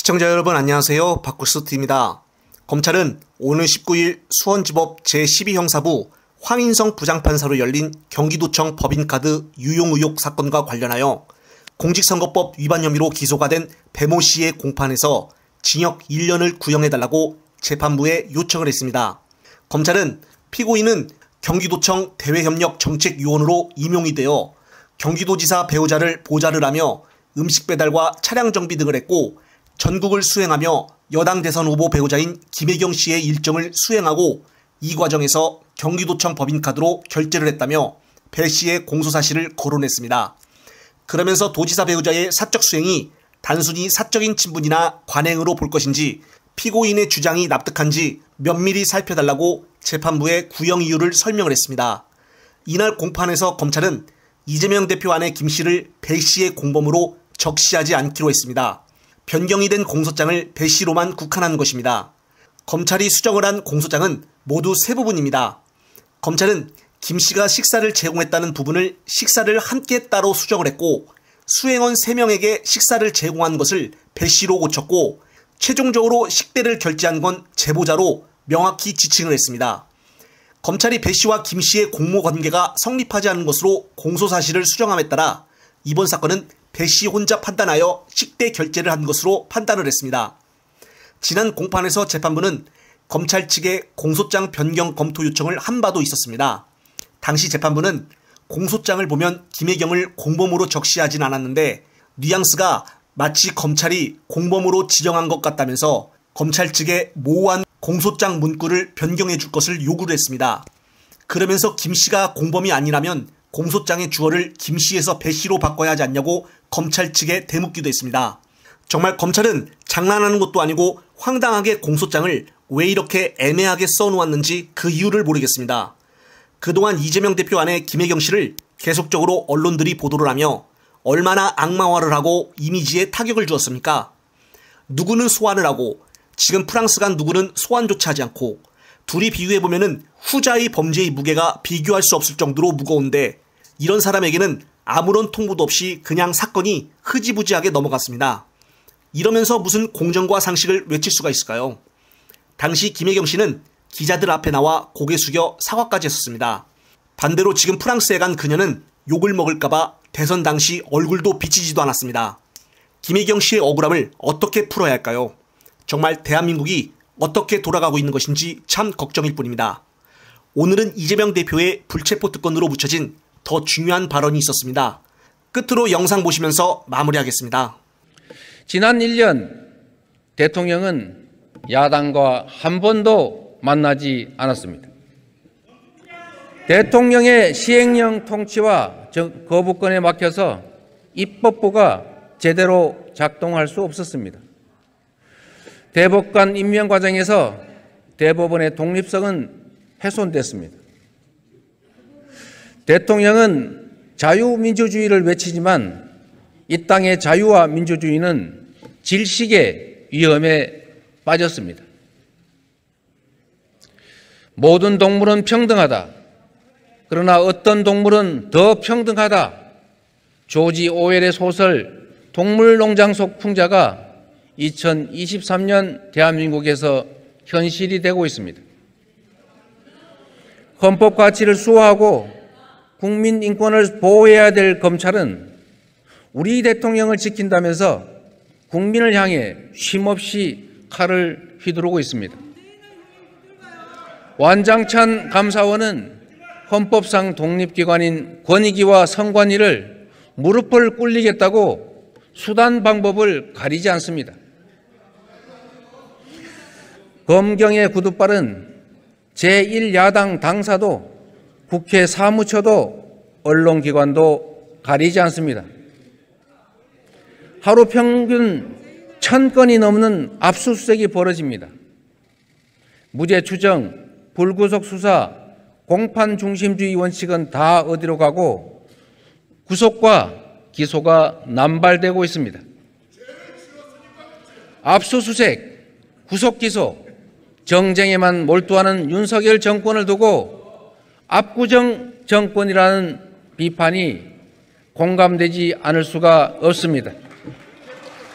시청자 여러분 안녕하세요. 박구스TV입니다. 검찰은 오늘 19일 수원지법 제12형사부 황인성 부장판사로 열린 경기도청 법인카드 유용 의혹 사건과 관련하여 공직선거법 위반 혐의로 기소가 된 배모 씨의 공판에서 징역 1년을 구형해달라고 재판부에 요청을 했습니다. 검찰은 피고인은 경기도청 대외협력정책위원으로 임용이 되어 경기도지사 배우자를 보좌를 하며 음식 배달과 차량 정비 등을 했고 전국을 수행하며 여당 대선 후보 배우자인 김혜경 씨의 일정을 수행하고 이 과정에서 경기도청 법인카드로 결제를 했다며 배 씨의 공소사실을 거론했습니다. 그러면서 도지사 배우자의 사적 수행이 단순히 사적인 친분이나 관행으로 볼 것인지 피고인의 주장이 납득한지 면밀히 살펴달라고 재판부에 구형 이유를 설명을 했습니다. 이날 공판에서 검찰은 이재명 대표 아내 김 씨를 배 씨의 공범으로 적시하지 않기로 했습니다. 변경이 된 공소장을 배 씨로만 국한한 것입니다. 검찰이 수정을 한 공소장은 모두 세 부분입니다. 검찰은 김 씨가 식사를 제공했다는 부분을 식사를 함께 따로 수정을 했고 수행원 3명에게 식사를 제공한 것을 배 씨로 고쳤고 최종적으로 식대를 결제한 건 제보자로 명확히 지칭을 했습니다. 검찰이 배 씨와 김 씨의 공모 관계가 성립하지 않은 것으로 공소사실을 수정함에 따라 이번 사건은 배 씨 혼자 판단하여 식대 결제를 한 것으로 판단을 했습니다. 지난 공판에서 재판부는 검찰 측의 공소장 변경 검토 요청을 한 바도 있었습니다. 당시 재판부는 공소장을 보면 김혜경을 공범으로 적시하진 않았는데 뉘앙스가 마치 검찰이 공범으로 지정한 것 같다면서 검찰 측의 모호한 공소장 문구를 변경해 줄 것을 요구를 했습니다. 그러면서 김 씨가 공범이 아니라면 공소장의 주어를 김 씨에서 배 씨로 바꿔야 하지 않냐고 검찰 측에 대묻기도 했습니다. 정말 검찰은 장난하는 것도 아니고 황당하게 공소장을 왜 이렇게 애매하게 써놓았는지 그 이유를 모르겠습니다. 그동안 이재명 대표 아내 김혜경 씨를 계속적으로 언론들이 보도를 하며 얼마나 악마화를 하고 이미지에 타격을 주었습니까? 누구는 소환을 하고 지금 프랑스 간 누구는 소환조차 하지 않고 둘이 비교해보면 후자의 범죄의 무게가 비교할 수 없을 정도로 무거운데 이런 사람에게는 아무런 통보도 없이 그냥 사건이 흐지부지하게 넘어갔습니다. 이러면서 무슨 공정과 상식을 외칠 수가 있을까요? 당시 김혜경 씨는 기자들 앞에 나와 고개 숙여 사과까지 했었습니다. 반대로 지금 프랑스에 간 그녀는 욕을 먹을까봐 대선 당시 얼굴도 비치지도 않았습니다. 김혜경 씨의 억울함을 어떻게 풀어야 할까요? 정말 대한민국이 어떻게 돌아가고 있는 것인지 참 걱정일 뿐입니다. 오늘은 이재명 대표의 불체포 특권으로 붙여진 더 중요한 발언이 있었습니다. 끝으로 영상 보시면서 마무리하겠습니다. 지난 1년 대통령은 야당과 한 번도 만나지 않았습니다. 대통령의 시행령 통치와 거부권에 막혀서 입법부가 제대로 작동할 수 없었습니다. 대법관 임명 과정에서 대법원의 독립성은 훼손됐습니다. 대통령은 자유민주주의를 외치지만 이 땅의 자유와 민주주의는 질식의 위험에 빠졌습니다. 모든 동물은 평등하다. 그러나 어떤 동물은 더 평등하다. 조지 오웰의 소설 동물농장 속 풍자가 2023년 대한민국에서 현실이 되고 있습니다. 헌법 가치를 수호하고 국민 인권을 보호해야 될 검찰은 우리 대통령을 지킨다면서 국민을 향해 쉼없이 칼을 휘두르고 있습니다. 완장찬 감사원은 헌법상 독립기관인 권익위와 선관위를 무릎을 꿇리겠다고 수단 방법을 가리지 않습니다. 검경의 구두발은 제1야당 당사도 국회 사무처도 언론기관도 가리지 않습니다. 하루 평균 1000건이 넘는 압수수색이 벌어집니다. 무죄 추정, 불구속 수사, 공판 중심주의 원칙은 다 어디로 가고 구속과 기소가 남발되고 있습니다. 압수수색, 구속기소, 정쟁에만 몰두하는 윤석열 정권을 두고 압구정 정권이라는 비판이 공감되지 않을 수가 없습니다.